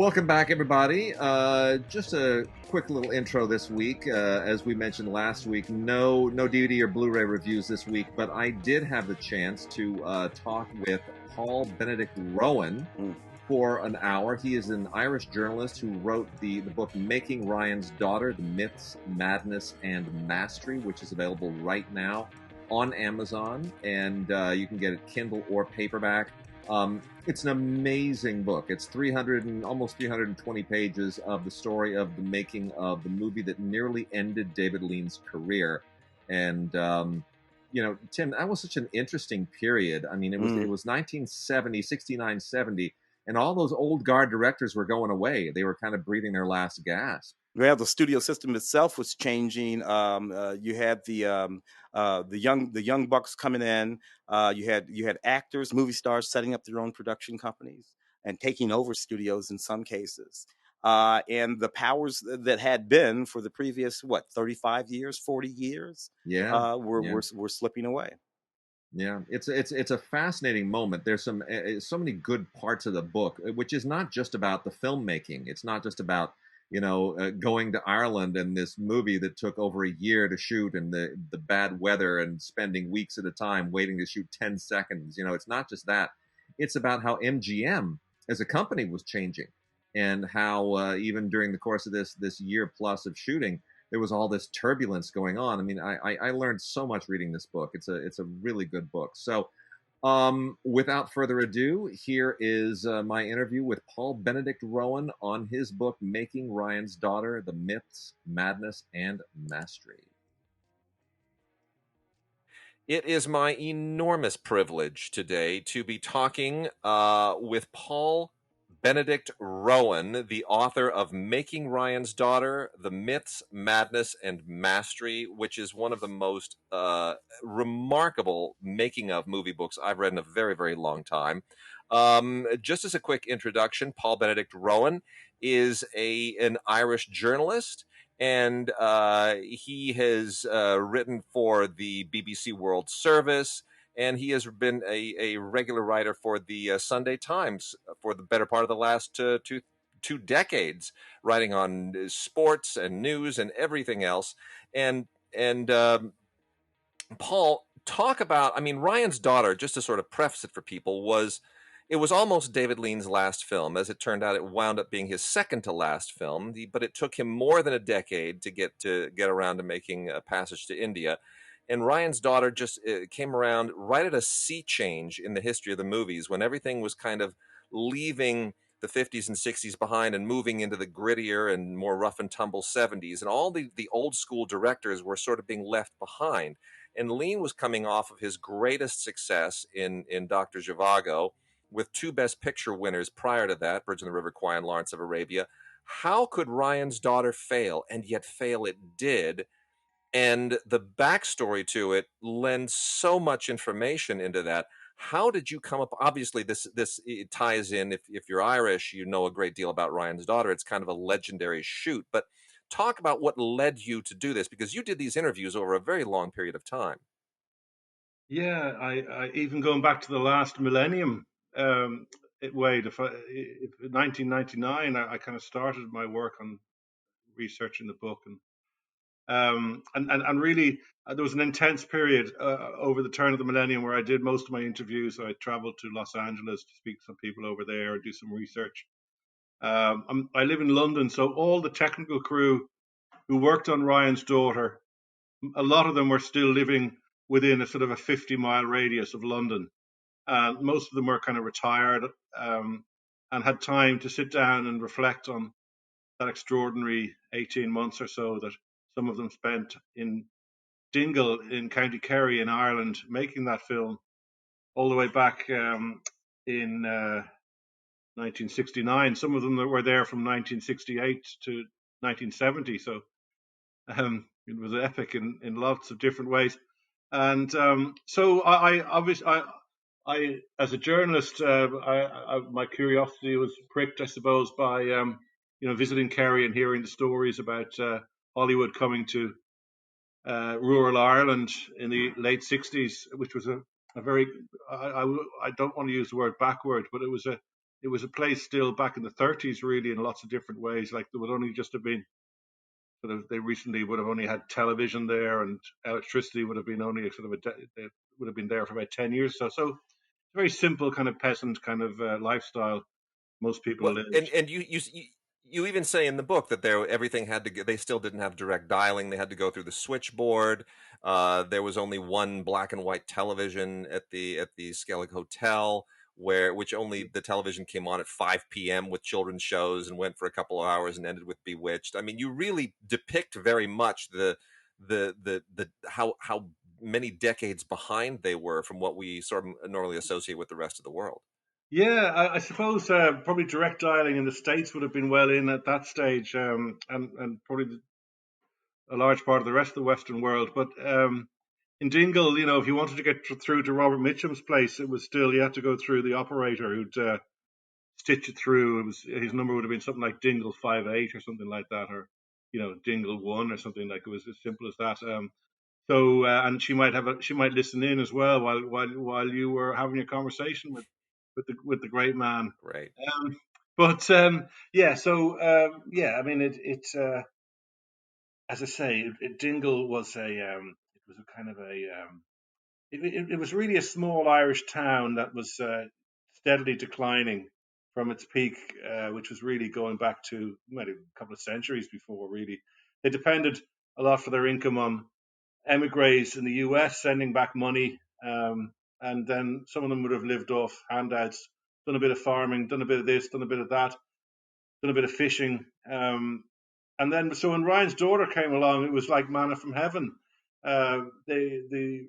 Welcome back, everybody. Just a quick little intro this week. As we mentioned last week, no DVD or Blu-ray reviews this week, but I did have the chance to talk with Paul Benedict Rowan for an hour. He is an Irish journalist who wrote the book Making Ryan's Daughter, The Myths, Madness, and Mastery, which is available right now on Amazon, and you can get it Kindle or paperback. It's an amazing book. It's 300 and almost 320 pages of the story of the making of the movie that nearly ended David Lean's career. And Tim, that was such an interesting period. I mean, it was 1970, 69, 70, and all those old guard directors were going away. They were kind of breathing their last gasp. Well, the studio system itself was changing. You had the young bucks coming in. You had actors, movie stars setting up their own production companies and taking over studios in some cases. And the powers that had been for the previous 35 years, 40 years, were slipping away. Yeah, it's a fascinating moment. There's so many good parts of the book, which is not just about the filmmaking. It's not just about going to Ireland and this movie that took over a year to shoot, and the bad weather, and spending weeks at a time waiting to shoot 10 seconds. It's not just that. It's about how MGM as a company was changing, and how even during the course of this year plus of shooting, there was all this turbulence going on. I mean, I learned so much reading this book. It's a really good book. So, without further ado, here is my interview with Paul Benedict Rowan on his book, Making Ryan's Daughter, The Myths, Madness, and Mastery. It is my enormous privilege today to be talking with Paul Benedict Rowan, the author of Making Ryan's Daughter, The Myths, Madness, and Mastery, which is one of the most remarkable making of movie books I've read in a very, very long time. Just as a quick introduction, Paul Benedict Rowan is an Irish journalist, and he has written for the BBC World Service, and he has been a regular writer for the Sunday Times for the better part of the last two decades, writing on sports and news and everything else. And Paul, talk about, I mean, Ryan's Daughter, just to sort of preface it for people, it was almost David Lean's last film. As it turned out, it wound up being his second to last film, but it took him more than a decade to get around to making A Passage to India. And Ryan's Daughter just came around right at a sea change in the history of the movies, when everything was kind of leaving the 50s and 60s behind and moving into the grittier and more rough and tumble 70s. And all the old school directors were sort of being left behind. And Lean was coming off of his greatest success in Dr. Zhivago, with two Best Picture winners prior to that, Bridge on the River Kwai and Lawrence of Arabia. How could Ryan's Daughter fail? And yet fail it did. And the backstory to it lends so much information into that. How did you come up? Obviously, this it ties in. If you're Irish, you know a great deal about Ryan's Daughter. It's kind of a legendary shoot. But talk about what led you to do this, because you did these interviews over a very long period of time. Yeah, I even going back to the last millennium. If 1999, I kind of started my work on researching the book, and really there was an intense period over the turn of the millennium where I did most of my interviews. I traveled to Los Angeles to speak to some people over there and do some research. I live in London, so all the technical crew who worked on Ryan's Daughter, a lot of them were still living within a sort of a 50-mile radius of London. And most of them were kind of retired, and had time to sit down and reflect on that extraordinary 18 months or so that some of them spent in Dingle in County Kerry in Ireland making that film, all the way back in 1969. Some of them were there from 1968 to 1970. So it was epic in lots of different ways. And so I obviously, I as a journalist, my curiosity was pricked, I suppose, by visiting Kerry and hearing the stories about Hollywood coming to rural Ireland in the late 60s, which was a very, I don't want to use the word backward, but it it was a place still back in the 30s, really, in lots of different ways. Like there would only just have been sort of they recently would have only had television there, and electricity would have been only a sort of it would have been there for about 10 years. So very simple kind of peasant kind of lifestyle most people Well, lived. and you even say in the book that everything had to go, they still didn't have direct dialing. They had to go through the switchboard. There was only one black and white television at the Skellig Hotel, which only the television came on at 5 p.m. with children's shows and went for a couple of hours and ended with Bewitched. I mean, you really depict very much the how many decades behind they were from what we sort of normally associate with the rest of the world. Yeah, I suppose probably direct dialing in the States would have been well in at that stage, and probably a large part of the rest of the Western world. But in Dingle, if you wanted to get through to Robert Mitchum's place, it was still you had to go through the operator who'd stitch it through. It was his number would have been something like Dingle 58 or something like that, or Dingle 1 or something like it was as simple as that. And she might listen in as well while you were having your conversation with the great man. Right. But yeah, so yeah, I mean as I say, Dingle was it was a kind of it was really a small Irish town that was steadily declining from its peak, which was really going back to maybe a couple of centuries before. Really, they depended a lot for their income on emigres in the US sending back money, and then some of them would have lived off handouts, done a bit of farming, done a bit of this, done a bit of that, done a bit of fishing. And then, so when Ryan's daughter came along, it was like manna from heaven. The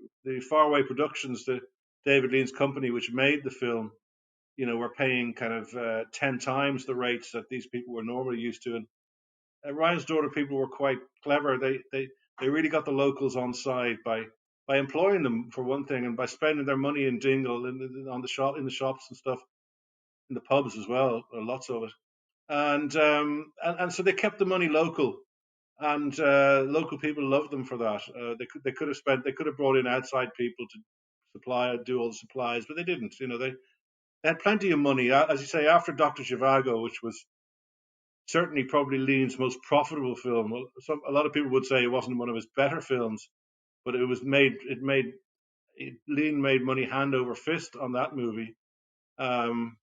Faraway Productions, the David Lean's company, which made the film, were paying kind of 10 times the rates that these people were normally used to. And Ryan's daughter people were quite clever. They really got the locals on side by employing them for one thing, and by spending their money in Dingle on the shop in the shops and stuff, in the pubs as well, lots of it. And so they kept the money local, and local people loved them for that. They could have brought in outside people to do all the supplies, but they didn't. They had plenty of money, as you say, after Doctor Zhivago, which was certainly probably Lean's most profitable film. Well, a lot of people would say it wasn't one of his better films, but Lean made money hand over fist on that movie. Um,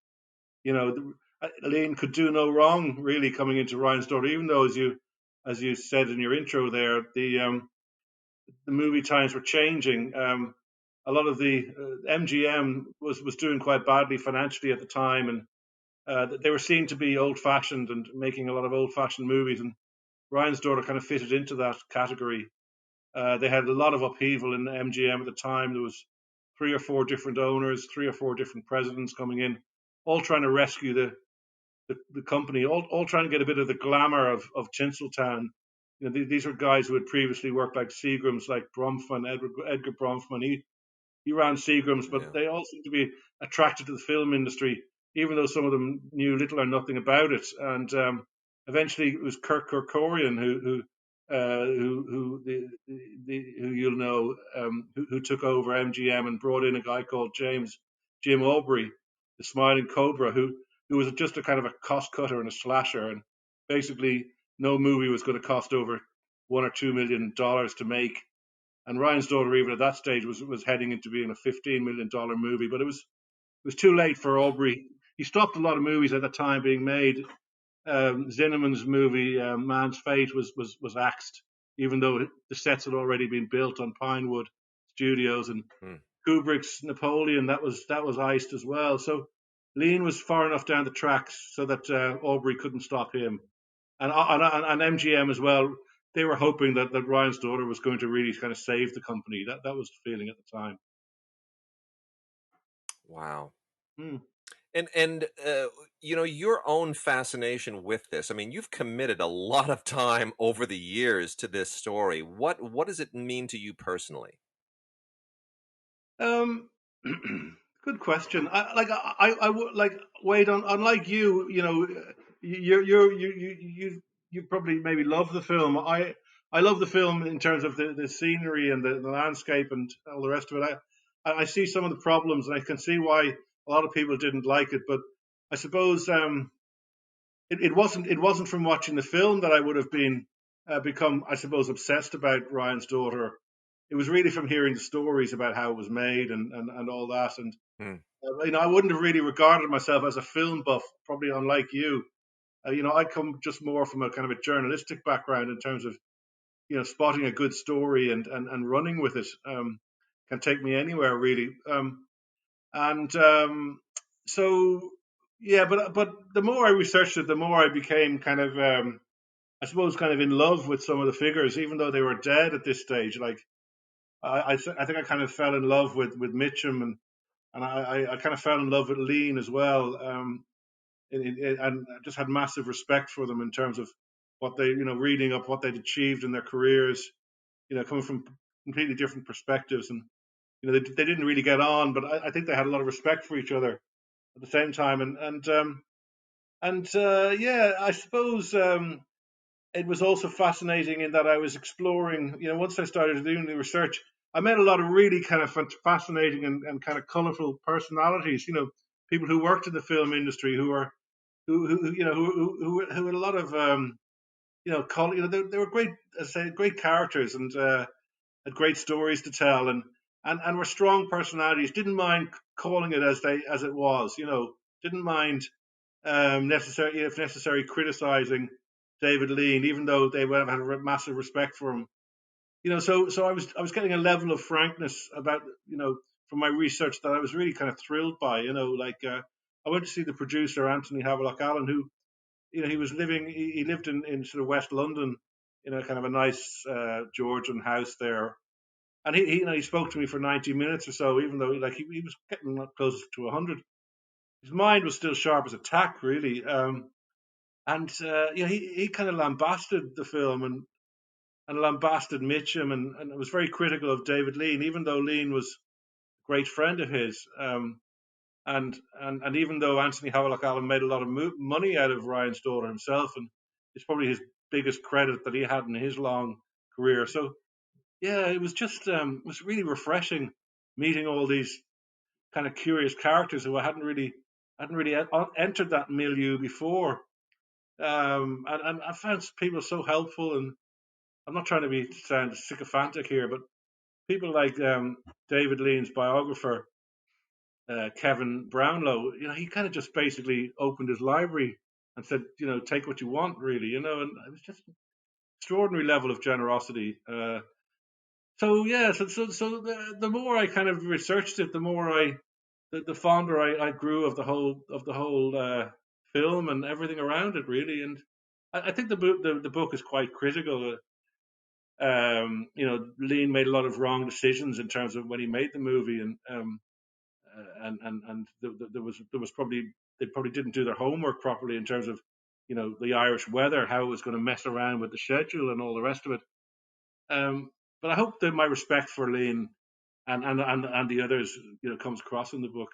Lean could do no wrong really coming into Ryan's daughter, even though as you said in your intro there, the movie times were changing. A lot of the MGM was doing quite badly financially at the time, and they were seen to be old fashioned and making a lot of old fashioned movies, and Ryan's daughter kind of fitted into that category. They had a lot of upheaval in MGM at the time. There was 3 or 4 different owners, 3 or 4 different presidents coming in, all trying to rescue the company, all trying to get a bit of the glamour of Tinseltown. These were guys who had previously worked like Seagrams, like Bronfman, Edgar Bronfman. He ran Seagrams, but Yeah. they all seemed to be attracted to the film industry, even though some of them knew little or nothing about it. And eventually, it was Kirk Kerkorian who you'll know who took over MGM and brought in a guy called Jim Aubrey, the Smiling Cobra, who was just a kind of a cost cutter and a slasher, and basically no movie was going to cost over $1 or $2 million to make. And Ryan's daughter, even at that stage, was heading into being a $15 million movie, but it was too late for Aubrey. He stopped a lot of movies at the time being made. Zinnemann's movie Man's Fate was axed, even though the sets had already been built on Pinewood Studios, and Hmm. Kubrick's Napoleon that was iced as well. So Lean was far enough down the tracks so that Aubrey couldn't stop him, and MGM as well. They were hoping that Ryan's daughter was going to really kind of save the company. That was the feeling at the time. Wow. Hmm. And your own fascination with this. I mean, you've committed a lot of time over the years to this story. What does it mean to you personally? Um, good question. I would like Wade. Unlike you, you probably maybe love the film. I love the film in terms of the scenery and the landscape and all the rest of it. I see some of the problems, and I can see why a lot of people didn't like it. But I suppose it wasn't from watching the film that I would have been become, I suppose, obsessed about Ryan's Daughter. It was really from hearing the stories about how it was made and all that. And Hmm. I wouldn't have really regarded myself as a film buff, probably unlike you. I come just more from a kind of a journalistic background in terms of spotting a good story and running with it. Can take me anywhere really. And so yeah, but the more I researched it, the more I became kind of I suppose kind of in love with some of the figures, even though they were dead at this stage. Like I think I kind of fell in love with Mitchum, and I kind of fell in love with Lean as well. And I just had massive respect for them in terms of what they, reading up what they'd achieved in their careers, coming from completely different perspectives. And they didn't really get on, but I think they had a lot of respect for each other at the same time. And yeah, I suppose it was also fascinating in that I was exploring. Once I started doing the research, I met a lot of really kind of fascinating and kind of colorful personalities. People who worked in the film industry who are who who had a lot of they were great, as I say, great characters and had great stories to tell and were strong personalities. Didn't mind calling it as it was. Didn't mind if necessary criticizing David Lean, even though they would have had a massive respect for him. So I was getting a level of frankness about from my research that I was really kind of thrilled by. Like I went to see the producer Anthony Havelock Allen, who he lived in sort of West London in a kind of a nice Georgian house there, and he spoke to me for 90 minutes or so, even though he was getting close to 100. His mind was still sharp as a tack, really. And he kind of lambasted the film and lambasted Mitchum and was very critical of David Lean, even though Lean was a great friend of his. And even though Anthony Havelock Allen made a lot of money out of Ryan's Daughter himself, and it's probably his biggest credit that he had in his long career. So yeah, it was just it was really refreshing meeting all these kind of curious characters who I hadn't really entered that milieu before. And I found people so helpful, and I'm not trying to sound sycophantic here, but people like David Lean's biographer, Kevin Brownlow, he kind of just basically opened his library and said, take what you want, really, and it was just extraordinary level of generosity. So yeah, so the more I kind of researched it, the fonder I grew of the whole film and everything around it, really. And I think the book is quite critical. Lean made a lot of wrong decisions in terms of when he made the movie, and there was probably they probably didn't do their homework properly in terms of the Irish weather, how it was going to mess around with the schedule and all the rest of it. But I hope that my respect for Lean and the others comes across in the book.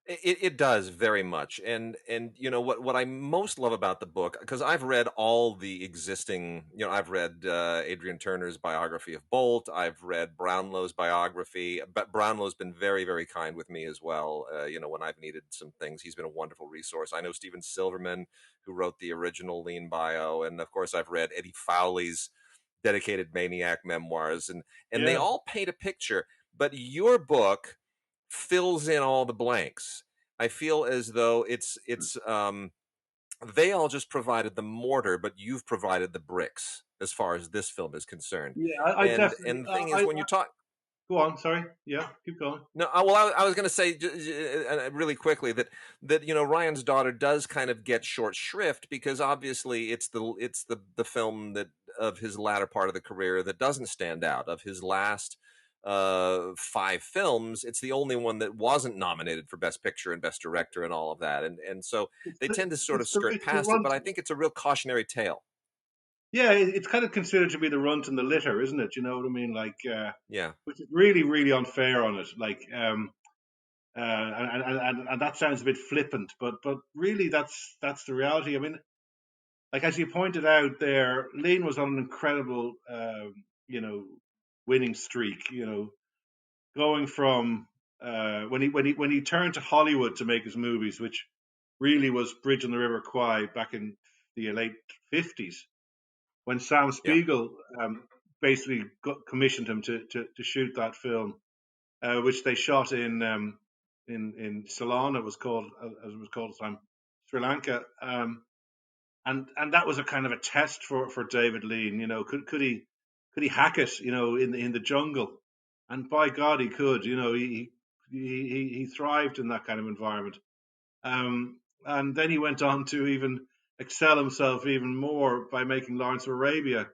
It does very much, and what I most love about the book, because I've read all the existing, I've read Adrian Turner's biography of Bolt, I've read Brownlow's biography, but Brownlow's been very, very kind with me as well. When I've needed some things, he's been a wonderful resource. I know Steven Silverman, who wrote the original Lean bio, and of course I've read Eddie Fowley's Dedicated Maniac memoirs, and they Yeah, all paint a picture. But your book fills in all the blanks. I feel as though it's they all just provided the mortar, but you've provided the bricks as far as this film is concerned. yeah, I definitely. And the thing is, when you talk, Go on. Sorry. Yeah, keep going. no, well, I was going to say really quickly that Ryan's Daughter does kind of get short shrift because obviously it's the film that of his latter part of the career that doesn't stand out. Of his last five films, it's the only one that wasn't nominated for Best Picture and Best Director and all of that, and so It's they the, tend to sort of it's the skirt it's the past it. runt. But I think it's a real cautionary tale. Yeah, it's kind of considered to be the runt and the litter, isn't it? You know what I mean? Like, Yeah. which is really, really unfair on it. Like, and that sounds a bit flippant, but really that's the reality. I mean, like as you pointed out there, Lean was on an incredible, you know, winning streak. Going from when he turned to Hollywood to make his movies, which really was Bridge on the River Kwai back in the late 50s, when Sam Yeah. Spiegel basically commissioned him to shoot that film, which they shot in Ceylon. It was called, as it was called at the time, Sri Lanka. And that was a kind of a test for David Lean. Could he hack it? In the jungle, and by God, he could. He thrived in that kind of environment. And then he went on to even excel himself even more by making Lawrence of Arabia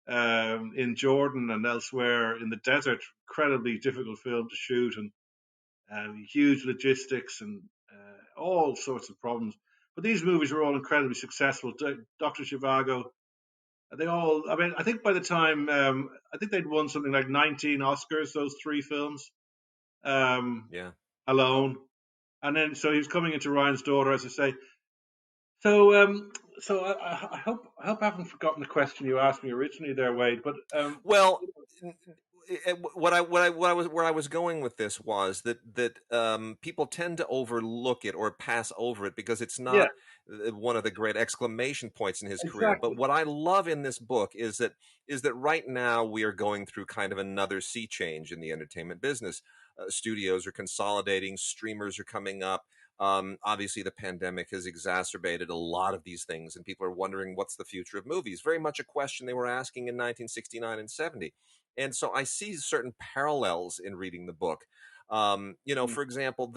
in Jordan and elsewhere in the desert. Incredibly difficult film to shoot, and huge logistics and all sorts of problems. But these movies were all incredibly successful. Doctor Zhivago, they all. I mean, I think by the time I think they'd won something like 19 Oscars. Those three films um, Yeah. alone, and then so he was coming into Ryan's Daughter, as I say. So, I hope I haven't forgotten the question you asked me originally there, Wade. But Well, where I was going with this was that people tend to overlook it or pass over it because it's yeah, not one of the great exclamation points in his career. But exactly. what I love in this book is that right now we are going through kind of another sea change in the entertainment business. Studios are consolidating, streamers are coming up. Obviously, the pandemic has exacerbated a lot of these things, and people are wondering what's the future of movies. Very much a question they were asking in 1969 and 70. And so I see certain parallels in reading the book. Mm, For example,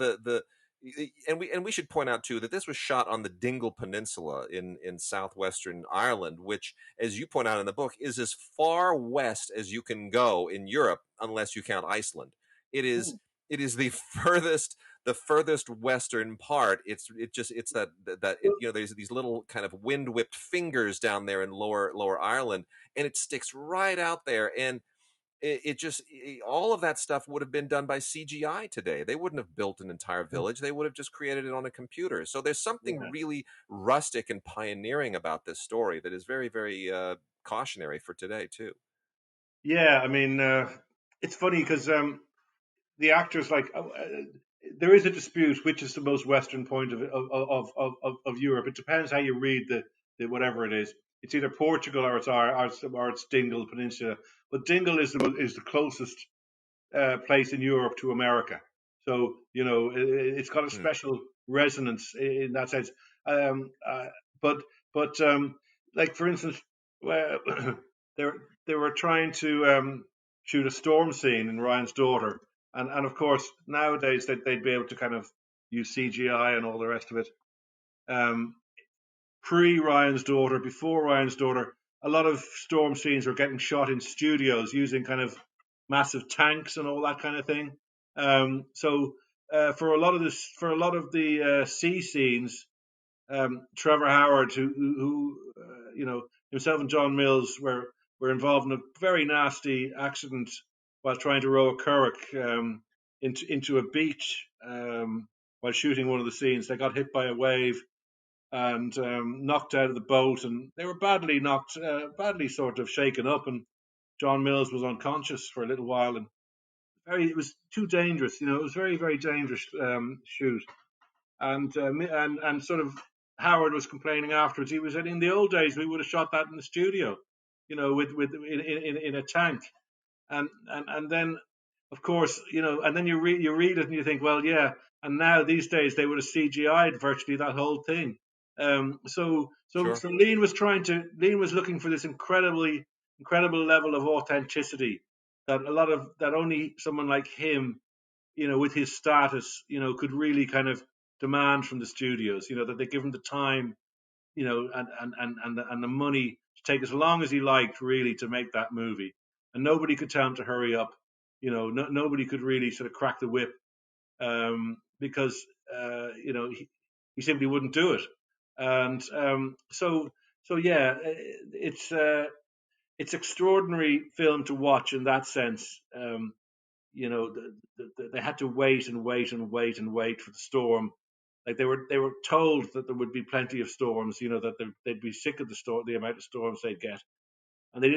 and we should point out too that this was shot on the Dingle Peninsula in southwestern Ireland, which, as you point out in the book, is as far west as you can go in Europe, unless you count Iceland. It is mm. it is the furthest western part. It's there's these little kind of wind whipped fingers down there in lower Ireland, and it sticks right out there. And all of that stuff would have been done by CGI today. They wouldn't have built an entire village. They would have just created it on a computer. So there's something Yeah. really rustic and pioneering about this story that is very, very cautionary for today too. Yeah, I mean, it's funny because the actors there is a dispute which is the most western point of Europe. It depends how you read the whatever it is. It's either Portugal or it's Dingle Peninsula. But Dingle is the closest place in Europe to America. So it's got a Hmm, special resonance in that sense. Um, uh, but like for instance, well, they they were trying to shoot a storm scene in Ryan's Daughter, and of course nowadays they'd be able to kind of use CGI and all the rest of it. Um, Pre Ryan's Daughter, before Ryan's Daughter, a lot of storm scenes were getting shot in studios using kind of massive tanks and all that kind of thing. So for a lot of the sea scenes, Trevor Howard, who himself and John Mills were involved in a very nasty accident while trying to row a currach into a beach while shooting one of the scenes. They got hit by a wave and knocked out of the boat, and they were badly knocked, badly sort of shaken up. And John Mills was unconscious for a little while, and it was too dangerous. It was very, very dangerous shoot. And sort of Howard was complaining afterwards. He was said, in the old days we would have shot that in the studio, with in a tank, and then of course and then you read it and you think, well, yeah, and now these days they would have CGI'd virtually that whole thing. So sure. Lean was looking for this incredible level of authenticity that only someone like him, with his status, could really kind of demand from the studios, that they give him the time, and the money to take as long as he liked, really, to make that movie. And nobody could tell him to hurry up. Nobody could really sort of crack the whip, because he simply wouldn't do it. And so yeah, it's extraordinary film to watch in that sense. They had to wait and wait and wait and wait for the storm. Like they were told that there would be plenty of storms, that they'd be sick of the amount of storms they'd get, and they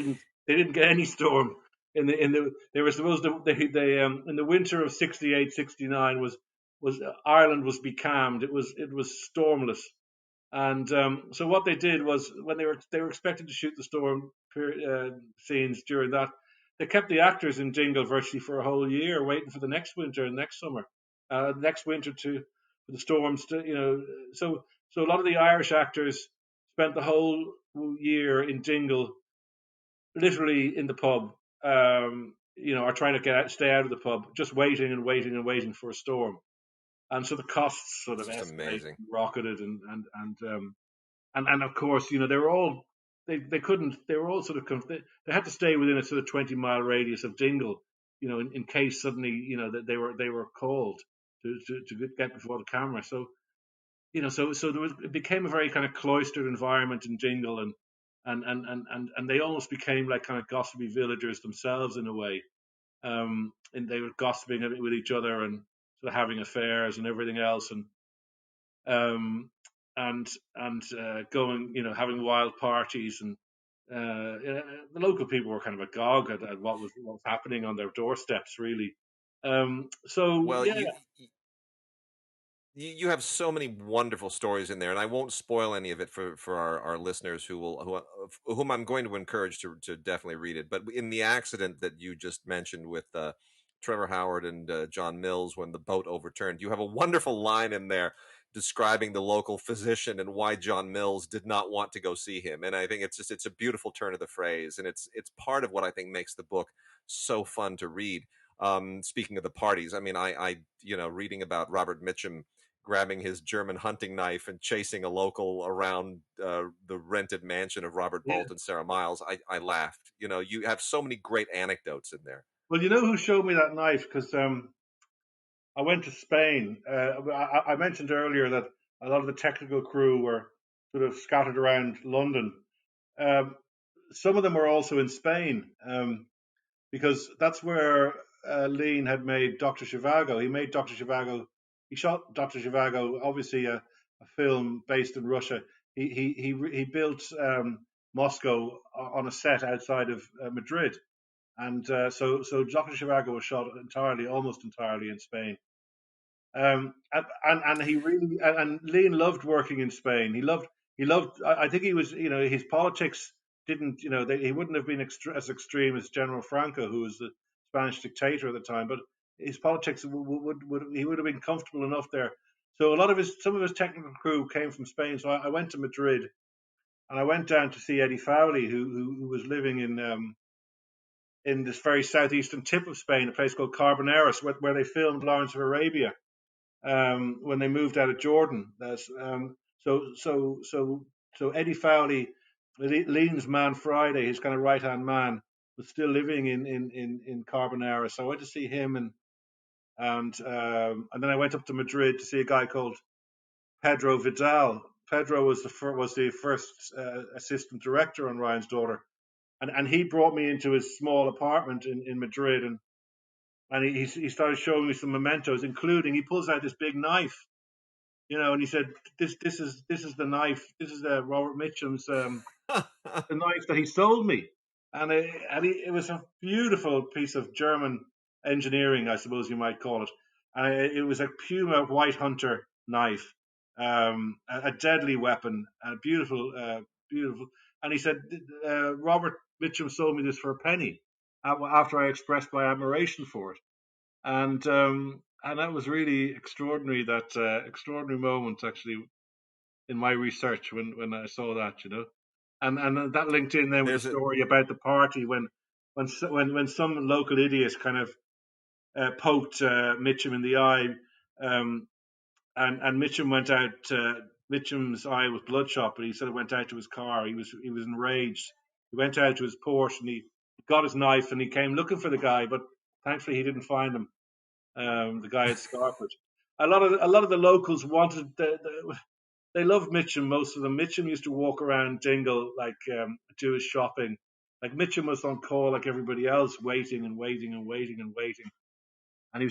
didn't get any storm. they were supposed to they in the winter of 68 69 was Ireland was becalmed. It was stormless. And so what they did was when they were expected to shoot the storm scenes during that, they kept the actors in Dingle virtually for a whole year, waiting for the next winter and next summer, next winter to for the storms to so a lot of the Irish actors spent the whole year in Dingle, literally in the pub, or trying to stay out of the pub, just waiting and waiting and waiting for a storm. And so the costs sort It's of just escalated, amazing. rocketed, and of course, they were all they couldn't they were all sort of they had to stay within a sort of 20-mile radius of Dingle, in case suddenly that they were called to get before the camera. So so it became a very kind of cloistered environment in Dingle, and they almost became like kind of gossipy villagers themselves in a way. And they were gossiping with each other and sort of having affairs and everything else, um, and going, having wild parties, and the local people were kind of agog at what was happening on their doorsteps, really. So Well, yeah, you have so many wonderful stories in there, and I won't spoil any of it for our listeners whom I'm going to encourage to definitely read it. But in the accident that you just mentioned with Trevor Howard and John Mills when the boat overturned, you have a wonderful line in there describing the local physician and why John Mills did not want to go see him. And I think it's a beautiful turn of the phrase, and it's part of what I think makes the book so fun to read. Speaking of the parties, I mean, I reading about Robert Mitchum grabbing his German hunting knife and chasing a local around the rented mansion of Robert yeah. Bolt and Sarah Miles, I laughed. You have so many great anecdotes in there. Well, you know who showed me that knife? Because I went to Spain. I mentioned earlier that a lot of the technical crew were sort of scattered around London. Um, some of them were also in Spain. Because that's where Lean had made Doctor Zhivago. He made Doctor Zhivago. He shot Doctor Zhivago, obviously a film based in Russia. He built Moscow on a set outside of Madrid, and so Doctor Zhivago was shot almost entirely in Spain. And he really and Lean loved working in Spain. He loved. I think he was, his politics didn't, he wouldn't have been as extreme as General Franco, who was the Spanish dictator at the time, but his politics would he would have been comfortable enough there. So some of his technical crew came from Spain. So I went to Madrid, and I went down to see Eddie Fowley, who was living in this very southeastern tip of Spain, a place called Carboneras, where they filmed Lawrence of Arabia, when they moved out of Jordan. So Eddie Fowley, Lean's man Friday, his kind of right hand man, was still living in Carbonera. So I went to see him, and then I went up to Madrid to see a guy called Pedro Vidal. Pedro was the first assistant director on Ryan's Daughter, and he brought me into his small apartment in Madrid, and he started showing me some mementos, including he pulls out this big knife, and he said, "This is the knife. This is Robert Mitchum's the knife that he sold me." And it was a beautiful piece of German engineering, I suppose you might call it. And it was a Puma White Hunter knife, a deadly weapon, beautiful, beautiful. And he said, Robert Mitchum sold me this for a penny after I expressed my admiration for it. And that was really extraordinary. That extraordinary moment, actually, in my research when I saw that. And that linked in then with the There's a story about the party when some local idiot kind of poked Mitchum in the eye, um, and Mitchum went out. Mitchum's eye was bloodshot, but he said it went out to his car. He was enraged. He went out to his Porsche and he got his knife and he came looking for the guy, but thankfully he didn't find him. The guy had Scarford. A lot of the locals wanted they loved Mitchum. Most of them. Mitchum used to walk around Dingle, like, do his shopping. Like, Mitchum was on call like everybody else, waiting and waiting and waiting and waiting, and he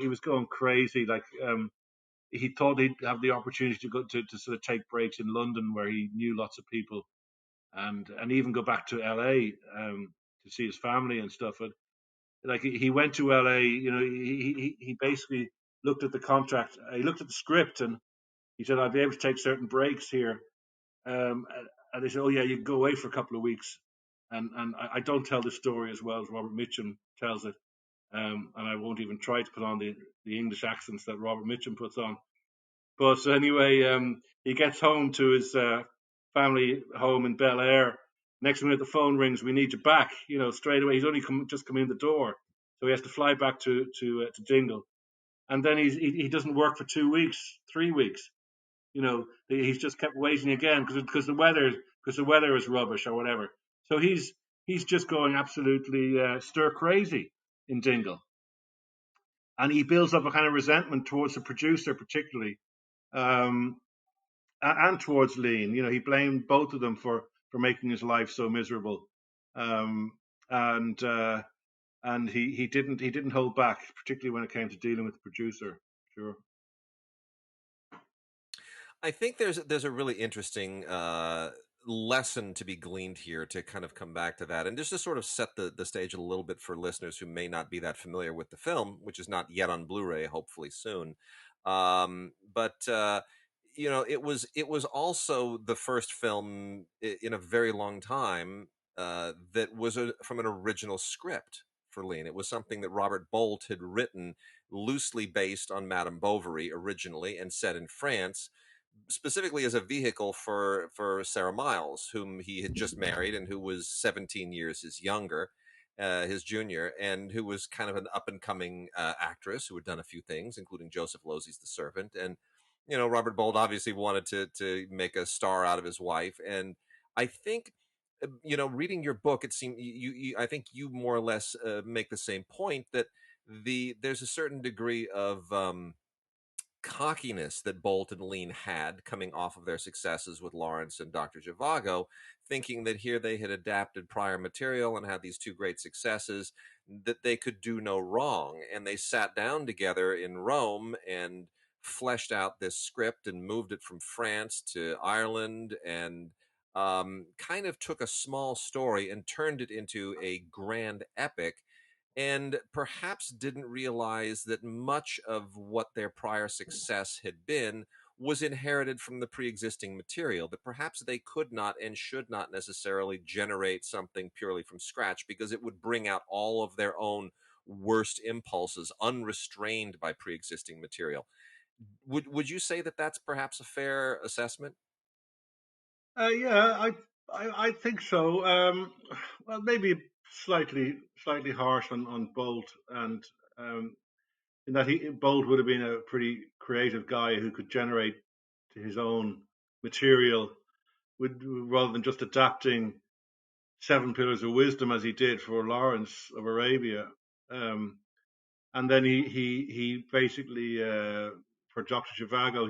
was going crazy. Like, he thought he'd have the opportunity to go to sort of take breaks in London, where he knew lots of people, and even go back to LA, to see his family and stuff. like he went to LA. He basically looked at the contract. He looked at the script, and he said, "I'll be able to take certain breaks here." And they said, "Oh yeah, you can go away for a couple of weeks." And I don't tell the story as well as Robert Mitchum tells it, and I won't even try to put on the English accents that Robert Mitchum puts on. But anyway, he gets home to his family home in Bel Air. Next minute, the phone rings. We need you back. Straight away. He's only just come in the door, so he has to fly back to Dingle. And then he doesn't work for 2 weeks, 3 weeks. He's just kept waiting again because the weather is rubbish or whatever. So he's just going absolutely stir crazy in Dingle, and he builds up a kind of resentment towards the producer, particularly. Um, and towards Lean. He blamed both of them for making his life so miserable, um, and he didn't hold back, particularly when it came to dealing with the producer. Sure. I think there's a really interesting lesson to be gleaned here to kind of come back to that, and just to sort of set the stage a little bit for listeners who may not be that familiar with the film, which is not yet on Blu-ray, hopefully soon. But it was also the first film in a very long time that was from an original script for Lean. It was something that Robert Bolt had written, loosely based on Madame Bovary originally, and set in France, specifically as a vehicle for Sarah Miles, whom he had just married and who was 17 years his younger, his junior, and who was kind of an up and coming actress who had done a few things, including Joseph Losey's The Servant. And Robert Bolt obviously wanted to make a star out of his wife, and I think. Reading your book, it seemed I think you more or less make the same point that there's a certain degree of cockiness that Bolt and Lean had coming off of their successes with Lawrence and Dr. Zhivago, thinking that here they had adapted prior material and had these two great successes, that they could do no wrong. And they sat down together in Rome and fleshed out this script and moved it from France to Ireland, and kind of took a small story and turned it into a grand epic, and perhaps didn't realize that much of what their prior success had been was inherited from the pre-existing material, that perhaps they could not and should not necessarily generate something purely from scratch, because it would bring out all of their own worst impulses unrestrained by pre-existing material. Would you say that that's perhaps a fair assessment? Yeah, I think so. Well, maybe slightly harsh on Bolt, and um, in that Bolt would have been a pretty creative guy who could generate his own material rather than just adapting Seven Pillars of Wisdom as he did for Lawrence of Arabia. Um, and then he basically for Dr. Zhivago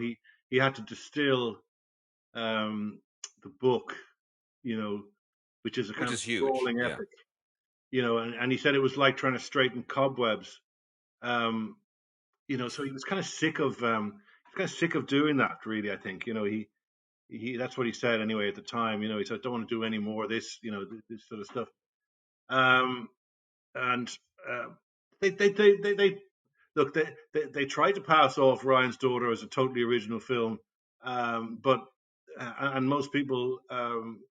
he had to distill um, the book, you know, which is a Which kind of is huge, sprawling yeah. epic, and he said it was like trying to straighten cobwebs. Um, so he was kind of sick of doing that. Really, I think he that's what he said anyway at the time. He said, "I don't want to do any more of this, this sort of stuff." Um, and uh, they look, they tried to pass off Ryan's Daughter as a totally original film, but and most people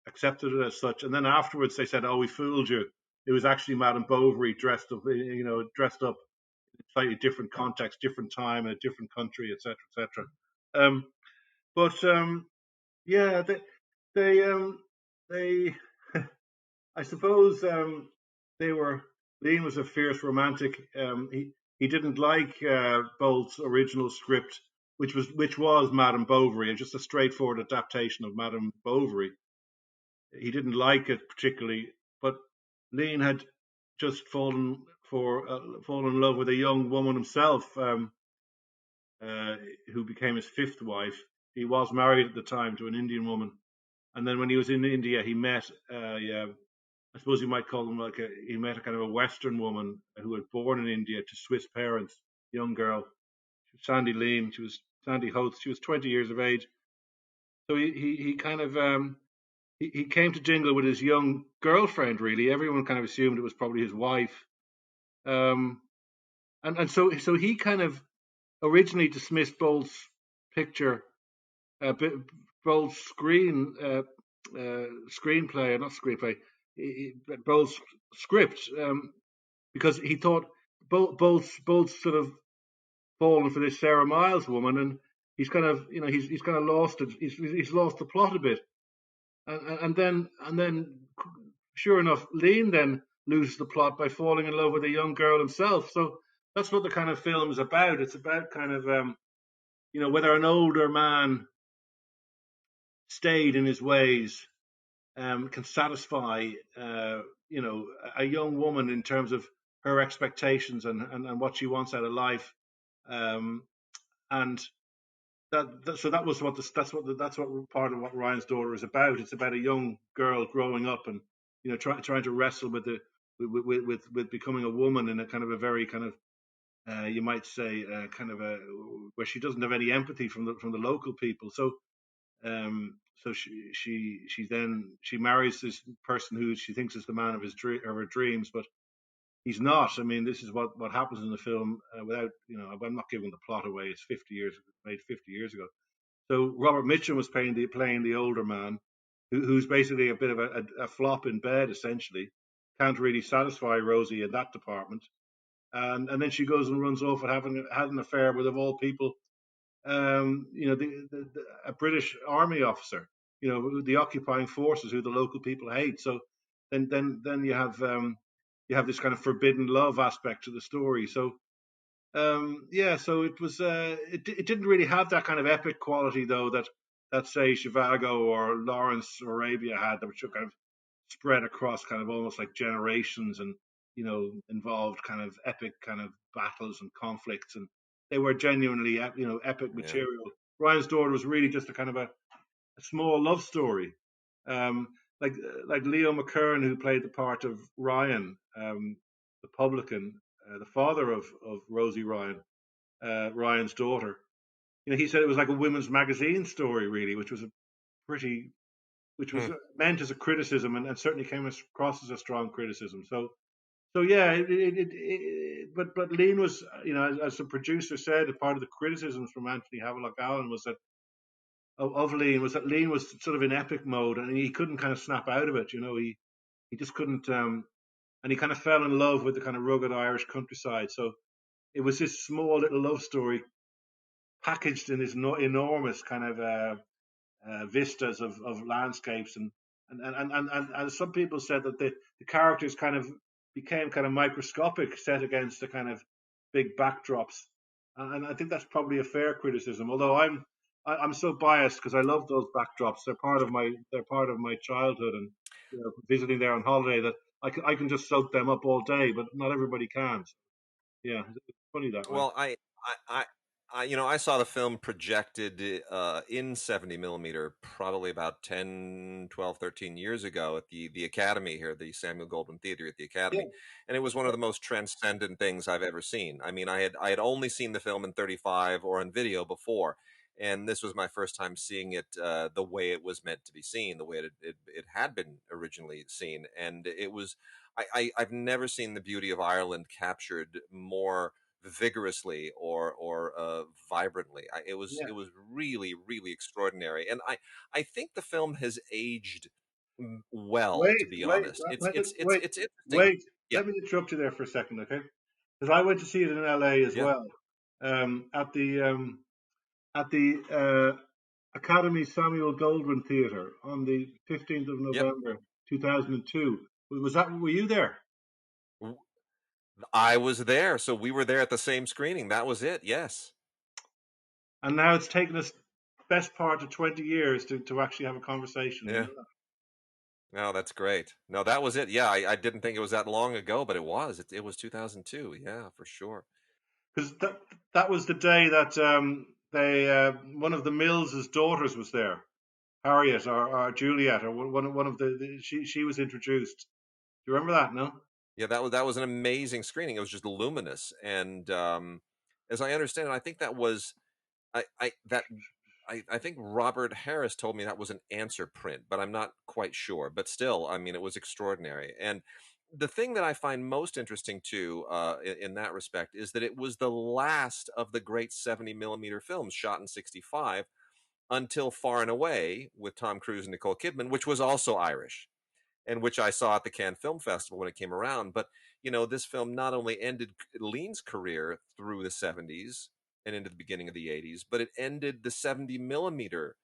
accepted it as such. And then afterwards, they said, "Oh, we fooled you. It was actually Madame Bovary dressed up in a slightly different context, different time, in a different country, etc., etc." But yeah, they they I suppose they were. Lean was a fierce romantic. He didn't like Bolt's original script, which was Madame Bovary, just a straightforward adaptation of Madame Bovary. He didn't like it particularly, but Lean had just fallen in love with a young woman himself, uh, who became his fifth wife. He was married at the time to an Indian woman, and then when he was in India, he met yeah, I suppose you might call them he met a kind of a Western woman who was born in India to Swiss parents, young girl, Sandy Lean. She was Sandy Hoth. She was 20 years of age. So he kind of he came to Jingle with his young girlfriend. Really, everyone kind of assumed it was probably his wife. Um, and so he kind of originally dismissed Bolt's picture, uh, Bolt's screenplay, not screenplay, Bolt's script, because he thought Bolt's sort of fallen for this Sarah Miles woman, and he's kind of he's kind of lost it. He's lost the plot a bit, and then sure enough, Lean then loses the plot by falling in love with a young girl himself. So that's what the kind of film is about. It's about kind of whether an older man stayed in his ways can satisfy you know a young woman in terms of her expectations and what she wants out of life. Um, and so that was what that's what part of what Ryan's Daughter is about. It's about a young girl growing up and trying to wrestle with the with becoming a woman in a kind of a very kind of you might say kind of a where she doesn't have any empathy from the local people. So she marries this person who she thinks is the man of of her dreams, but he's not. I mean, this is what happens in the film. Without I'm not giving the plot away. It's 50 years made 50 years ago. So Robert Mitchum was playing the older man, who's basically a bit of a flop in bed, essentially. Can't really satisfy Rosie in that department, and then she goes and runs off and had an affair with, of all people, a British army officer, the occupying forces who the local people hate. So then you have this kind of forbidden love aspect to the story. So yeah, so it didn't really have that kind of epic quality though that say Shivago or Lawrence Arabia had, that which kind of spread across kind of almost like generations and involved kind of epic kind of battles and conflicts, and they were genuinely epic Yeah. material. Ryan's Daughter was really just a kind of a small love story. Um, like Leo McKern, who played the part of Ryan, the publican, the father of Rosie Ryan, Ryan's daughter. He said it was like a women's magazine story, really, which was a pretty, which was Hmm. meant as a criticism, and certainly came across as a strong criticism. So yeah, but Lean was, as the producer said, a part of the criticisms from Anthony Havelock Allen was that of Lean was that Lean was sort of in epic mode, and he couldn't kind of snap out of it. He just couldn't, and he kind of fell in love with the kind of rugged Irish countryside. So it was this small little love story packaged in this enormous kind of vistas of landscapes, and some people said that the characters kind of became kind of microscopic set against the kind of big backdrops, and I think that's probably a fair criticism. Although I'm so biased because I love those backdrops. They're part of my childhood, and visiting there on holiday, that I can just soak them up all day, but not everybody can. So, yeah, it's funny that way. Well, I saw the film projected in 70 millimeter probably about 10, 12, 13 years ago at the Academy here, the Samuel Goldwyn Theater at the Yeah, Academy, and it was one of the most transcendent things I've ever seen. I mean, I had only seen the film in 35 or on video before, and this was my first time seeing it the way it was meant to be seen, the way it had been originally seen, and it was. I've never seen the beauty of Ireland captured more vigorously or vibrantly. yeah. It was really really extraordinary, and I think the film has aged well. To Wait, be wait, honest, wait, it's interesting. wait. Yeah. Let me interrupt you there for a second, okay? Because I went to see it in LA as Yeah. well, at the Academy Samuel Goldwyn Theatre on the 15th of Yep. November, 2002. Were you there? W- I was there, so we were there at the same screening. That was it. Yes. And now it's taken us best part of 20 years to actually have a conversation. You Yeah. know, No, that's great. No, that was it. Yeah, I didn't think it was that long ago, but it was. It was 2002. Yeah, for sure. because that was the day that they one of the Mills's daughters was there, Harriet or Juliet, or one of she was introduced. Do you remember that? No. Yeah, that was an amazing screening. It was just luminous, and as I understand it, I think that was I that I think Robert Harris told me that was an answer print, but I'm not quite sure. But still, I mean, it was extraordinary. And the thing that I find most interesting too, in that respect, is that it was the last of the great 70 millimeter films shot in '65 until Far and Away with Tom Cruise and Nicole Kidman, which was also Irish, and which I saw at the Cannes Film Festival when it came around. But this film not only ended Lean's career through the '70s and into the beginning of the '80s, but it ended the 70 millimeter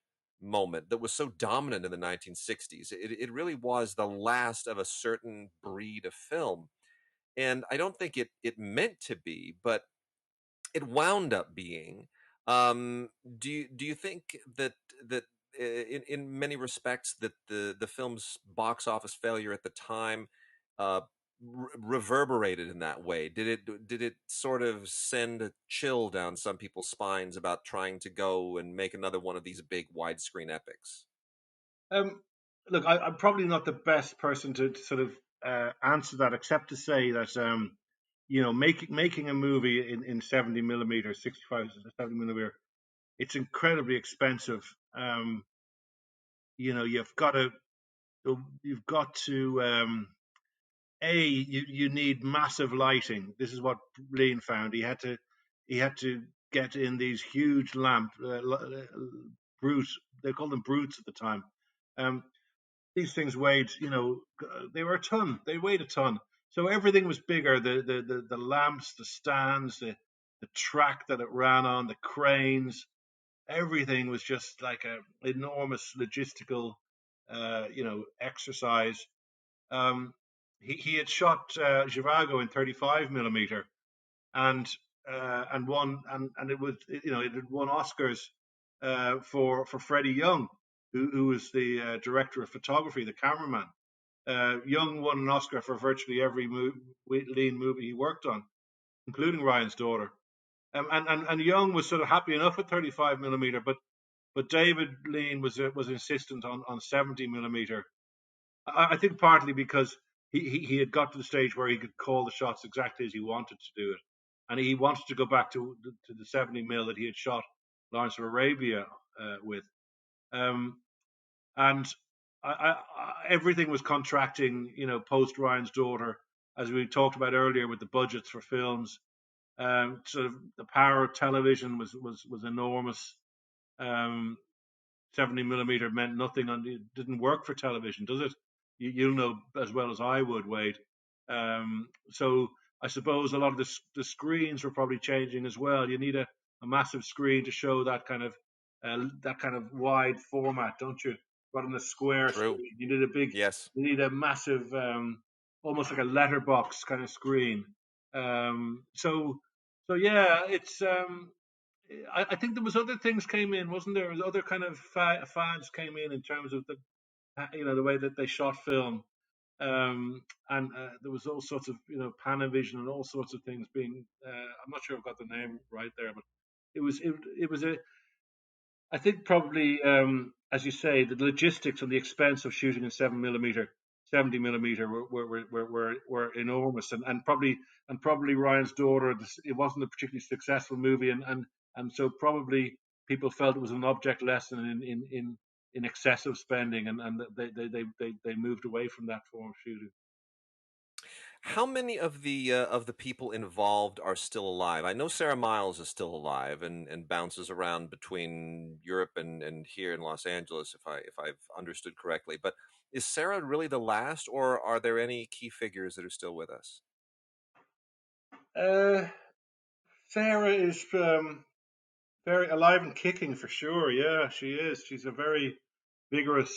moment that was so dominant in the 1960s. It really was the last of a certain breed of film, and I don't think it meant to be, but it wound up being. Do you think that in many respects that the film's box office failure at the time uh, reverberated in that way? Did it sort of send a chill down some people's spines about trying to go and make another one of these big widescreen epics? Um, Look, I'm probably not the best person to sort of answer that, except to say that making a movie in 70 millimeter, 65 to 70 millimeter, it's incredibly expensive. Um, you know, you've got to you need massive lighting. This is what Lean found. He had to get in these huge brute. They called them brutes at the time. Um, these things weighed, they were a ton. They weighed a ton. So everything was bigger. The lamps, the stands, the track that it ran on, the cranes, everything was just like a enormous logistical, exercise. Um, he had shot Zhivago in 35 millimeter, and won, and it had won Oscars for Freddie Young, who was the director of photography, the cameraman. Young won an Oscar for virtually every Lean movie he worked on, including Ryan's Daughter. And Young was sort of happy enough at 35 millimeter, but David Lean was insistent on 70 millimeter. I think partly because he had got to the stage where he could call the shots exactly as he wanted to do it, and he wanted to go back to the 70 mil that he had shot Lawrence of Arabia with. Um, and everything was contracting, post Ryan's Daughter, as we talked about earlier with the budgets for films. Sort of the power of television was enormous. Um, 70 millimeter meant nothing, and it didn't work for television, does it? You'll know as well as I would, Wade. So I suppose a lot of the screens were probably changing as well. You need a massive screen to show that kind of wide format, don't you? Rather than a square True. screen, Yes. you need a massive, almost like a letterbox kind of screen. So yeah, I think there was other things came in, wasn't there? Other kind of fads came in terms of the way that they shot film, and there was all sorts of Panavision and all sorts of things being. I'm not sure I've got the name right there, but it was a I think probably, as you say, the logistics and the expense of shooting in 70 millimeter were enormous, and probably Ryan's Daughter. It wasn't a particularly successful movie, and so probably people felt it was an object lesson in excessive spending, and they moved away from that form of shooting. How many of the people involved are still alive? I know Sarah Miles is still alive and bounces around between Europe and here in Los Angeles, if I've understood correctly. But is Sarah really the last, or are there any key figures that are still with us? Uh, Sarah is very alive and kicking for sure. Yeah, she is. She's a very vigorous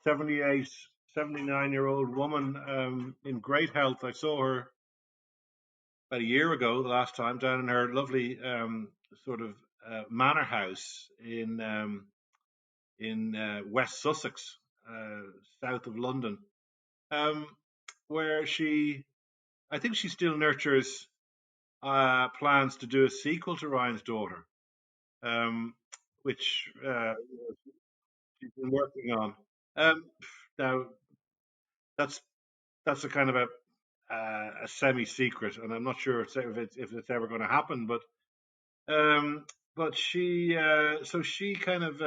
78, 79-year-old woman, in great health. I saw her about a year ago, the last time, down in her lovely sort of manor house in West Sussex, uh, south of London, um, where I think she still nurtures plans to do a sequel to Ryan's Daughter, um, which she's been working on. Now, that's that's a kind of a semi-secret, and I'm not sure if it's ever going to happen. Um, but she, so she kind of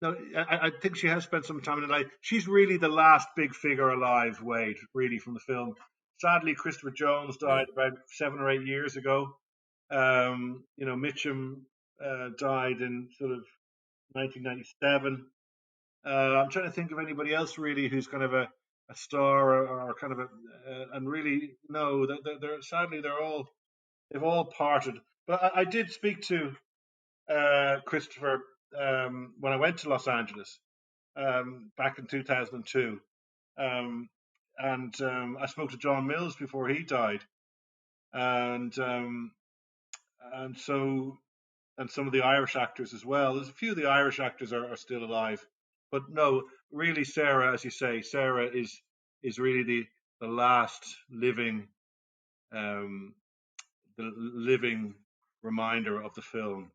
No, I think she has spent some time in her life. She's really the last big figure alive, Wade, really, from the film. Sadly, Christopher Jones Yeah. died about 7 or 8 years ago. Mitchum died in sort of 1997. I'm trying to think of anybody else really who's kind of a star or kind of and really no, they're sadly they've all parted. But I did speak to Christopher when I went to Los Angeles back in 2002. Um, and I spoke to John Mills before he died, and um, and so and some of the Irish actors as well. There's a few of the Irish actors are still alive, but no, really, Sarah, as you say, Sarah is really the last living um, the living reminder of the film.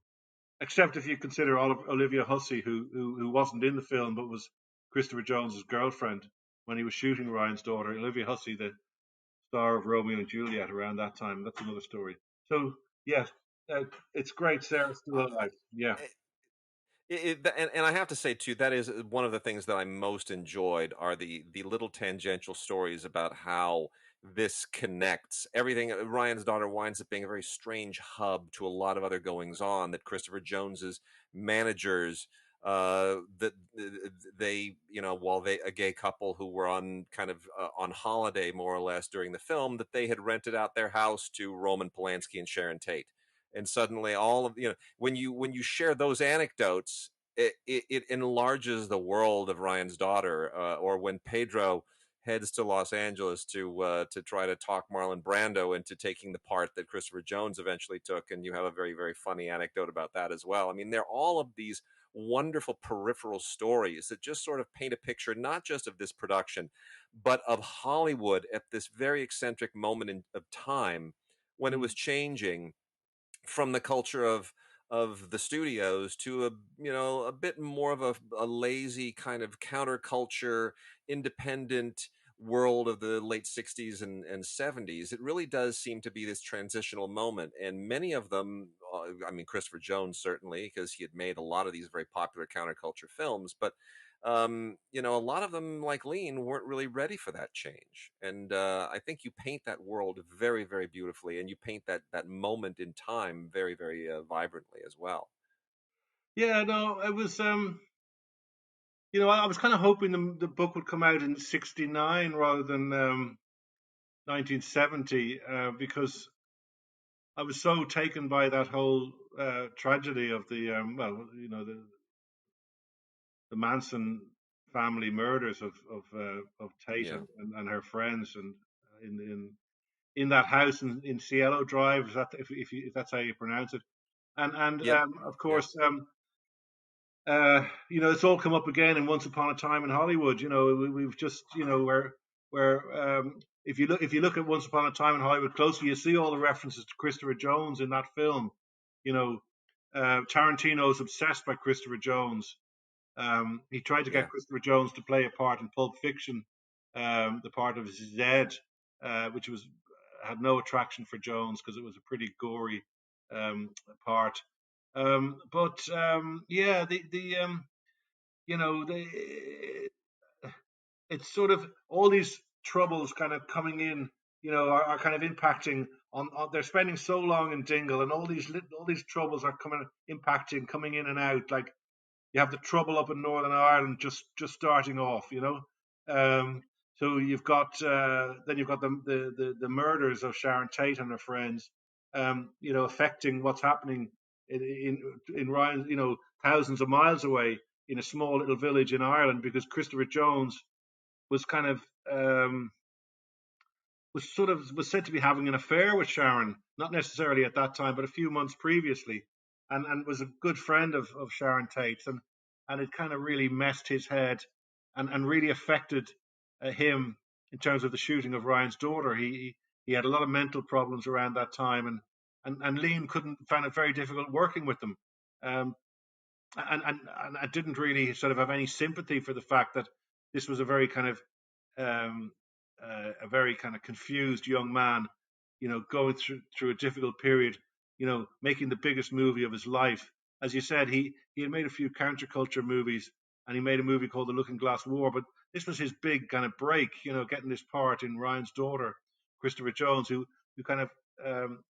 Except if you consider Olivia Hussey, who wasn't in the film but was Christopher Jones's girlfriend when he was shooting Ryan's daughter. Olivia Hussey, the star of Romeo and Juliet, around that time. That's another story. So yes, it's great. Sarah's still alive. Yeah. And I have to say too, that is one of the things that I most enjoyed are the little tangential stories about how this connects everything. Ryan's daughter winds up being a very strange hub to a lot of other goings on that Christopher Jones's managers that they while they a gay couple who were on kind of on holiday more or less during the film, that they had rented out their house to Roman Polanski and Sharon Tate, and suddenly all of when you share those anecdotes, it enlarges the world of Ryan's daughter. Or when Pedro heads to Los Angeles to try to talk Marlon Brando into taking the part that Christopher Jones eventually took, and you have a very very funny anecdote about that as well. I mean, they're all of these wonderful peripheral stories that just sort of paint a picture not just of this production, but of Hollywood at this very eccentric moment of time when it Mm. was changing from the culture of the studios to a bit more of a lazy kind of counterculture independent world of the late 60s and 70s. It really does seem to be this transitional moment, and many of them, I mean, Christopher Jones certainly, because he had made a lot of these very popular counterculture films, but a lot of them, like Lean, weren't really ready for that change. And I think you paint that world very, very beautifully, and you paint that moment in time very, very vibrantly as well. Yeah. No, it was. I was kind of hoping the book would come out in '69 rather than 1970, because I was so taken by that whole tragedy of the Manson family murders of Tate Yeah, and her friends, and in that house in Cielo Drive. Is that if that's how you pronounce it? And yep, of yep, course, it's all come up again in Once Upon a Time in Hollywood. We've just, where if you look at Once Upon a Time in Hollywood closely, you see all the references to Christopher Jones in that film. You know, Tarantino is obsessed by Christopher Jones. He tried to get yeah, Christopher Jones to play a part in Pulp Fiction, the part of Zed, which had no attraction for Jones because it was a pretty gory part. But yeah, the it's sort of all these troubles kind of coming in, are kind of impacting on. They're spending so long in Dingle, and all these troubles are coming in and out. Like you have the trouble up in Northern Ireland just starting off, so then you've got the murders of Sharon Tate and her friends, affecting what's happening in Ryan, thousands of miles away in a small little village in Ireland, because Christopher Jones was kind of was said to be having an affair with Sharon, not necessarily at that time, but a few months previously, and was a good friend of Sharon Tate's, and it kind of really messed his head, and really affected him in terms of the shooting of Ryan's daughter. He had a lot of mental problems around that time, and Liam couldn't found it very difficult working with them, um, and I didn't really sort of have any sympathy for the fact that this was um, a very kind of confused young man, going through a difficult period, making the biggest movie of his life, as you said, he had made a few counterculture movies, and he made a movie called The Looking Glass War. But this was his big kind of break, getting this part in Ryan's daughter, Christopher Jones, who kind of um,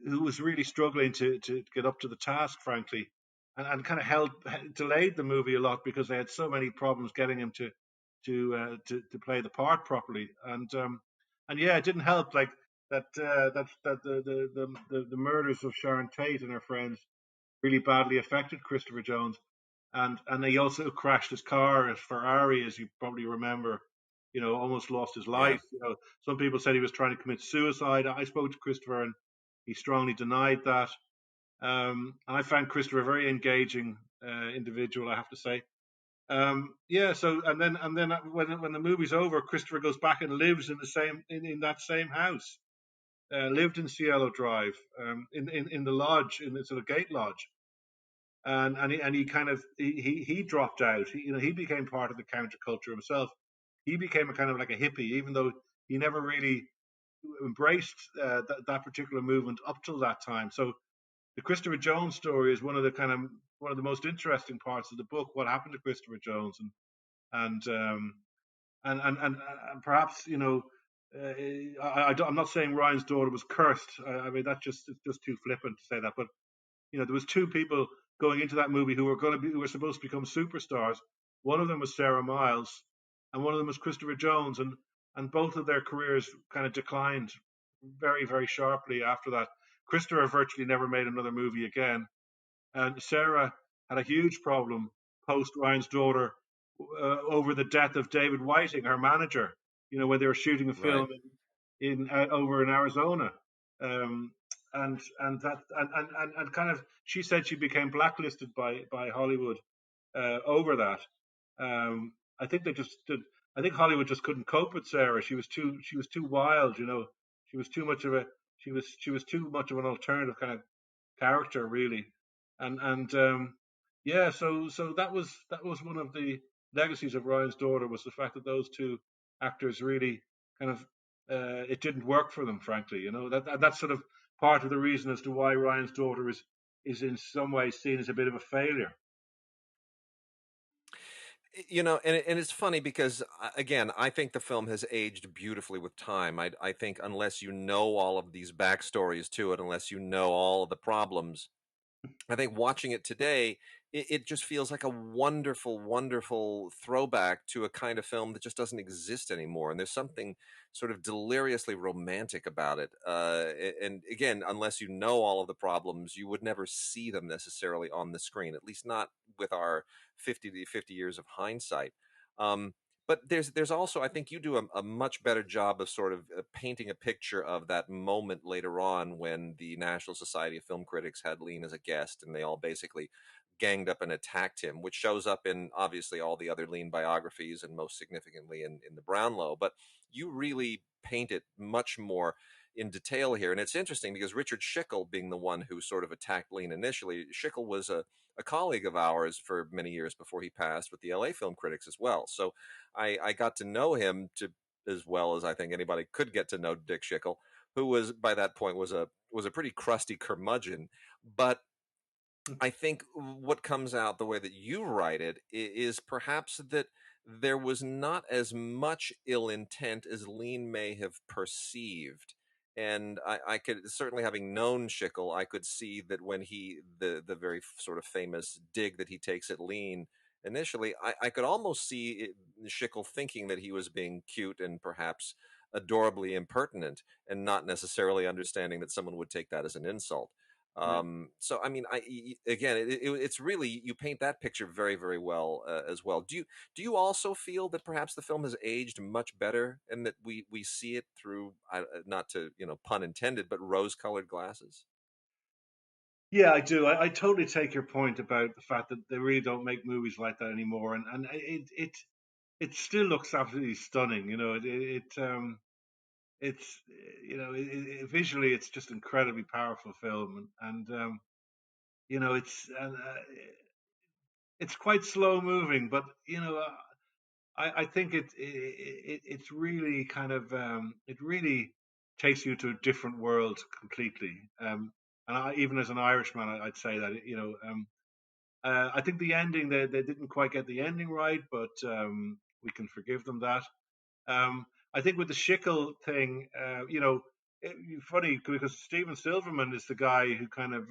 who was really struggling to get up to the task, frankly, and kind of delayed the movie a lot because they had so many problems getting him to play the part properly, and yeah, it didn't help like that the murders of Sharon Tate and her friends really badly affected Christopher Jones, and he also crashed his car, his Ferrari, as you probably remember. Almost lost his Yeah. life. Some people said he was trying to commit suicide. I spoke to Christopher, and he strongly denied that. And I found Christopher a very engaging individual, I have to say. Yeah. So and then when the movie's over, Christopher goes back and lives in that same house. Lived in Cielo Drive, in the lodge, in the sort of gate lodge, and he kind of he dropped out. He became part of the counterculture himself. He became a kind of like a hippie, even though he never really embraced that particular movement up till that time. So the Christopher Jones story is one of the most interesting parts of the book. What happened to Christopher Jones, and um, and perhaps I'm not saying Ryan's daughter was cursed. I mean it's just too flippant to say that. But there was two people going into that movie who were supposed to become superstars. One of them was Sarah Miles, and one of them was Christopher Jones, and both of their careers kind of declined very very sharply after that. Christopher virtually never made another movie again, and Sarah had a huge problem post Ryan's daughter over the death of David Whiting, her manager. When they were shooting a Right. film in over in Arizona, um, and kind of she said she became blacklisted by Hollywood over that. I think they just did. I think Hollywood just couldn't cope with Sarah. She was too wild. She was too much of a she was too much of an alternative kind of character, really. And yeah, so that was one of the legacies of Ryan's daughter, was the fact that those two actors really kind of it didn't work for them, frankly. That's sort of part of the reason as to why Ryan's daughter is in some ways seen as a bit of a failure. And it's funny because again, I think the film has aged beautifully with time. I think unless you know all of these backstories to it, unless you know all of the problems, I think watching it today, it just feels like a wonderful, wonderful throwback to a kind of film that just doesn't exist anymore. And there's something sort of deliriously romantic about it. And again, unless you know all of the problems, you would never see them necessarily on the screen, at least not with our 50 years of hindsight. Um, but there's also, I think you do a much better job of sort of painting a picture of that moment later on when the National Society of Film Critics had Lean as a guest, and they all basically ganged up and attacked him, which shows up in obviously all the other Lean biographies and most significantly in the Brownlow. But you really paint it much more in detail here. And it's interesting because Richard Schickel, being the one who sort of attacked Lean initially, Schickel was a colleague of ours for many years before he passed with the LA Film Critics as well. So I got to know him to as well as I think anybody could get to know Dick Schickel, who was by that point was a pretty crusty curmudgeon. But I think what comes out the way that you write it is perhaps that there was not as much ill intent as Lean may have perceived. And I could certainly, having known Schickel, I could see that when the very sort of famous dig that he takes at Lean initially, I could almost see Schickel thinking that he was being cute and perhaps adorably impertinent, and not necessarily understanding that someone would take that as an insult. Yeah. So I mean, again, it's really, you paint that picture very, very well as well. Do you also feel that perhaps the film has aged much better, and that we see it through, not to pun intended, but rose-colored glasses? Yeah, I do. I totally take your point about the fact that they really don't make movies like that anymore, and it still looks absolutely stunning. It's visually it's just incredibly powerful film, and it's quite slow moving, but I think it's really kind of it really takes you to a different world completely. And even as an Irishman, I'd say that. I think the ending, they didn't quite get the ending right, but we can forgive them that. I think with the Schickel thing, funny because Steven Silverman is the guy who kind of,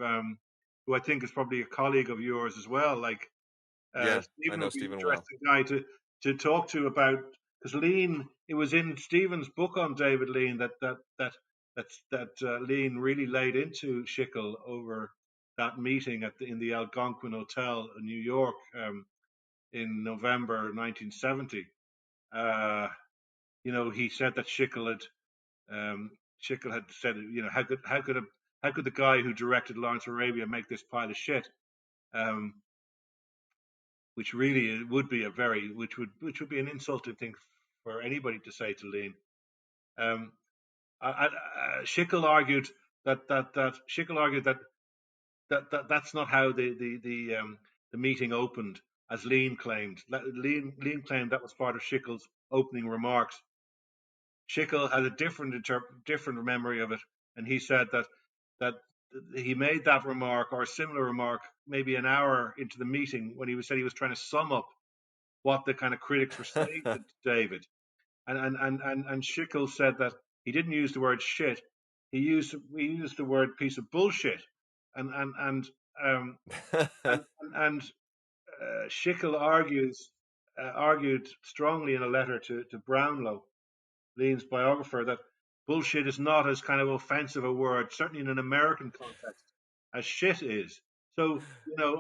who I think is probably a colleague of yours as well. Like Yeah, I Stephen know would be an Stephen well. interesting guy to talk to about, because Lean. It was in Stephen's book on David Lean that Lean really laid into Schickel over that meeting in the Algonquin Hotel in New York in November 1970. Uh, he said that Schickel had said, how could the guy who directed Lawrence of Arabia make this pile of shit? Um, which really would be which would be an insulting thing for anybody to say to Lean. Um, Schickel argued that Schickel argued that's not how the meeting opened, as Lean claimed. Lean claimed that was part of Schickel's opening remarks. Schickel had a different memory of it, and he said that he made that remark or a similar remark maybe an hour into the meeting when said he was trying to sum up what the kind of critics were saying to David. And Schickel said that he didn't use the word shit. He used the word piece of bullshit. And and and Schickel argued strongly in a letter to Brownlow, Lean's biographer, that bullshit is not as kind of offensive a word, certainly in an American context, as shit is. So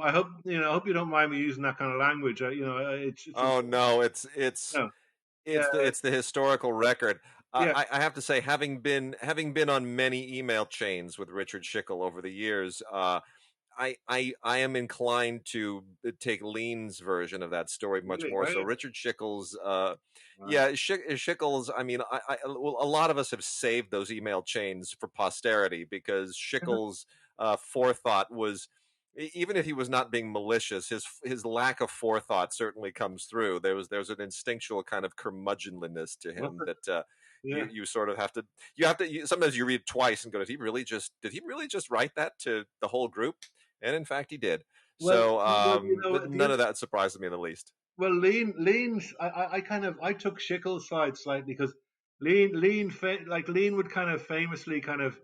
I hope you don't mind me using that kind of language. It's Oh important. no, No, it's the historical record. yeah, I have to say, having been on many email chains with Richard Schickel over the years, I am inclined to take Lean's version of that story much really, more. So right? Richard Schickel's, Wow. yeah, Schickel's. I mean, well, a lot of us have saved those email chains for posterity because Schickel's forethought was. Even if he was not being malicious, his lack of forethought certainly comes through. There's an instinctual kind of curmudgeonliness to Was him it? that Yeah. you sort of have to sometimes you read twice and go, did he really just write that to the whole group? And in fact, he did. Well, So the none of that surprises me in the least. Lean's. I took Schickel's side slightly because Lean would kind of famously kind of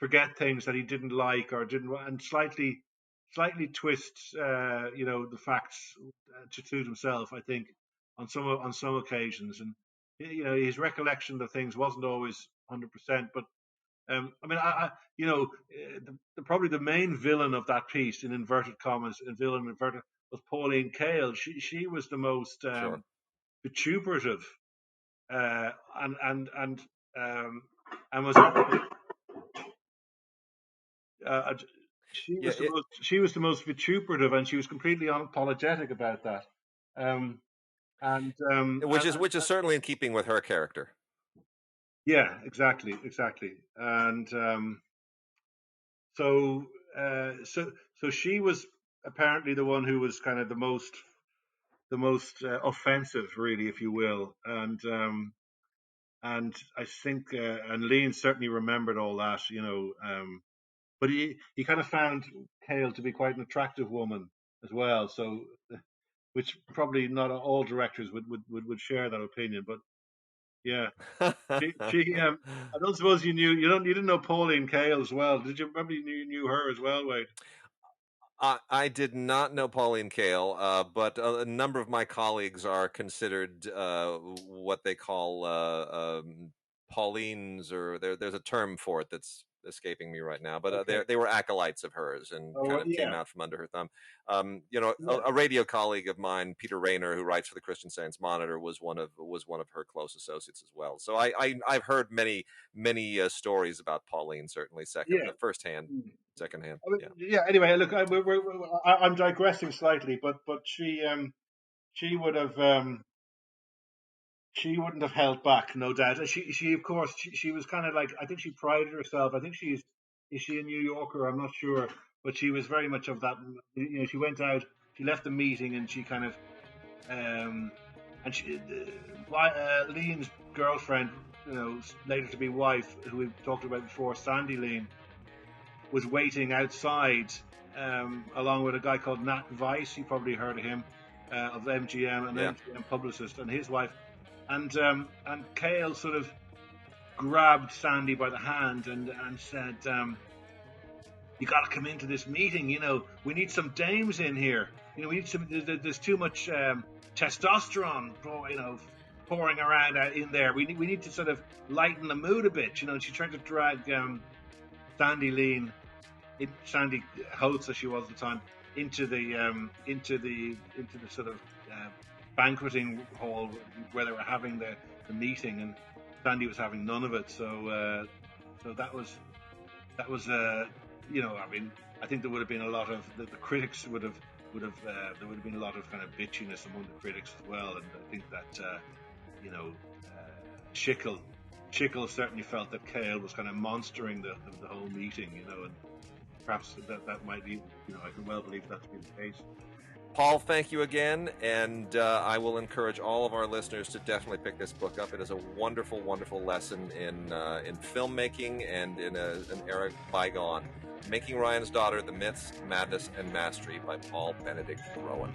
forget things that he didn't like or didn't, and slightly twists, the facts to suit himself. I think on some occasions, and his recollection of things wasn't always 100%. But I mean, probably the main villain of that piece, in inverted commas, and villain inverted, was Pauline Kael. She was the most Sure. vituperative, and was uh, Yeah. she was the most vituperative, and she was completely unapologetic about that. Um, Which is certainly in keeping with her character. yeah, exactly. And so so she was apparently the one who was kind of the most offensive, really, if you will. And I think and Lean certainly remembered all that, but he kind of found Kale to be quite an attractive woman as well. So, which probably not all directors would share that opinion. But yeah, she I don't suppose you didn't know Pauline Kael as well, did you? Remember you knew her as well, Wade? I did not know Pauline Kael, but a number of my colleagues are considered what they call Paulines, or there's a term for it that's escaping me right now. But Okay. they were acolytes of hers and Oh kind well, of came yeah, out from under her thumb. yeah, A radio colleague of mine, Peter Rayner, who writes for the Christian Science Monitor, was one of her close associates as well. So I've heard many stories about Pauline, certainly yeah. firsthand, Mm. secondhand. I mean, Yeah. yeah. Anyway, look, I'm digressing slightly, but she would have she wouldn't have held back, no doubt. And she of course she was kind of like, I think she prided herself. I think is she a New Yorker? I'm not sure, but she was very much of that. She went out, she left the meeting, and she kind of um and Lean's girlfriend, later to be wife, who we talked about before, Sandy Lean. was waiting outside along with a guy called Nat Weiss. You probably heard of him, of MGM, an Yeah. MGM publicist, and his wife. And Cale sort of grabbed Sandy by the hand and said, "You got to come into this meeting. You know, we need some dames in here. You know, we need some. There's too much testosterone, you know, pouring around out in there. We need to sort of lighten the mood a bit. You know." And she tried to drag Sandy Holtz, as she was at the time, into the sort of banqueting hall where they were having the meeting, and Sandy was having none of it. So that was you know, I mean, I think there would have been a lot of the critics would have there would have been a lot of kind of bitchiness among the critics as well, and I think that you know, Schickel certainly felt that Cale was kind of monstering the whole meeting, you know, and perhaps that might be, you know, I can well believe that to be the case. Paul, thank you again, and I will encourage all of our listeners to definitely pick this book up. It is a wonderful, wonderful lesson in filmmaking and in an era bygone. Making Ryan's Daughter: The Myths, Madness, and Mastery by Paul Benedict Rowan.